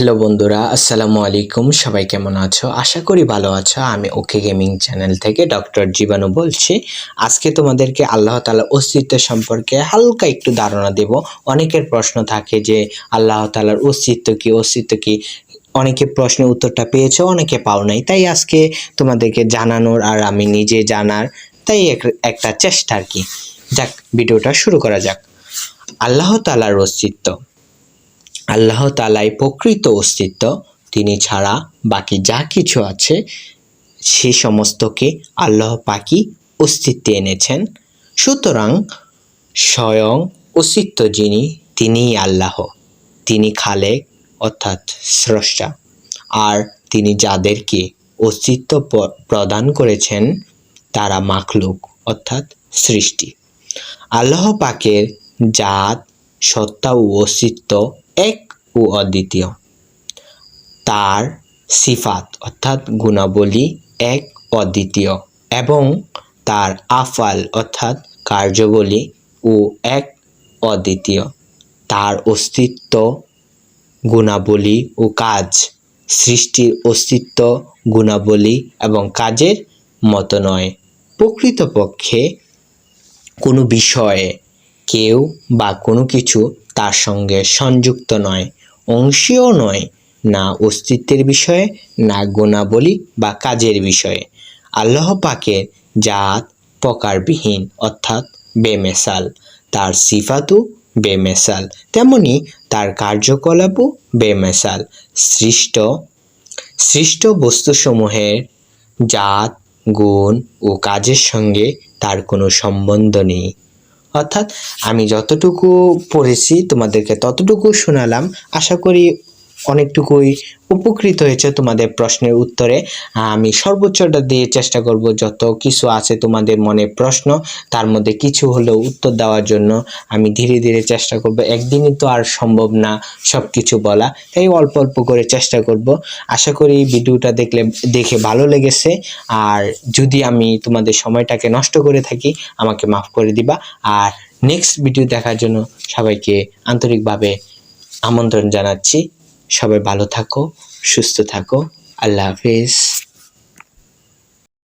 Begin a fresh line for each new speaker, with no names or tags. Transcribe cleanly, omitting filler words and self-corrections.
Hello বন্ধুরা, আসসালামু আলাইকুম। সবাই কেমন আছো? আশা করি ভালো আছো। আমি ওকে গেমিং চ্যানেল থেকে ডক্টর জীবাণু বলছি। আজকে তোমাদেরকে আল্লাহ তাআলার অস্তিত্ব সম্পর্কে হালকা একটু ধারণা দেব। অনেকের প্রশ্ন থাকে যে আল্লাহ তাআলার অস্তিত্ব কি? অনেকে প্রশ্নের উত্তরটা পেয়েছো, অনেকে পাও নাই। তাই আজকে তোমাদেরকে জানানোর আর আমি নিজে জানার তাই একটা চেষ্টা আর কি। যাক, ভিডিওটা শুরু করা যাক। আল্লাহ তাআলার অস্তিত্ব। আল্লাহ তাআলাই প্রকৃত অস্তিত্ব। তিনি ছাড়া বাকি যা কিছু আছে সে সমস্তকে আল্লাহ পাকই অস্তিত্বে এনেছেন। সুতরাং স্বয়ং অস্তিত্ব যিনি, তিনিই আল্লাহ। তিনি খালেক অর্থাৎ স্রষ্টা। আর তিনি যাদেরকে অস্তিত্ব প্রদান করেছেন তারা মাখলুক অর্থাৎ সৃষ্টি। আল্লাহ পাকের জাত, সত্তা ও অস্তিত্ব এক ও অদ্বিতীয়। তার সিফাত অর্থাৎ গুণাবলী এক অদ্বিতীয় এবং তার আফআল অর্থাৎ কার্যাবলী ও এক অদ্বিতীয়। তার অস্তিত্ব, গুণাবলী ও কাজ সৃষ্টির অস্তিত্ব, গুণাবলী এবং কাজের মতো নয়। প্রকৃতপক্ষে কোনো বিষয়ে কেউ বা কোনো কিছু তার সঙ্গে সংযুক্ত নয়, অংশীয় নয়, না অস্তিত্বের বিষয়ে, না গুণাবলী বা কাজের বিষয়ে। আল্লাহ পাকের জাত প্রকারবিহীন অর্থাৎ বেমেসাল, তার সিফাতও বেমেসাল, তেমনি তার কার্যকলাপও বেমেসাল। সৃষ্ট বস্তুসমূহের জাত, গুণ ও কাজের সঙ্গে তার কোনো সম্বন্ধ নেই। অর্থাৎ আমি যতটুকু পড়েছি তোমাদেরকে ততটুকু শোনালাম। আশা করি অনেকটুকুই উপকৃত হয়েছে তোমাদের প্রশ্নের উত্তরে। আমি সর্বোচ্চটা দিয়ে চেষ্টা করব যত কিছু আছে তোমাদের মনে প্রশ্ন তার মধ্যে কিছু হলেও উত্তর দেওয়ার জন্য আমি ধীরে ধীরে চেষ্টা করব। একদিনই তো আর সম্ভব না সব কিছু বলা, তাই অল্প অল্প করে চেষ্টা করব। আশা করি ভিডিওটা দেখে ভালো লেগেছে। আর যদি আমি তোমাদের সময়টাকে নষ্ট করে থাকি আমাকে মাফ করে দিবা। আর নেক্সট ভিডিও দেখার জন্য সবাইকে আন্তরিকভাবে আমন্ত্রণ জানাচ্ছি। সবাই ভালো থাকো, সুস্থ থাকো। আল্লাহ হাফেজ।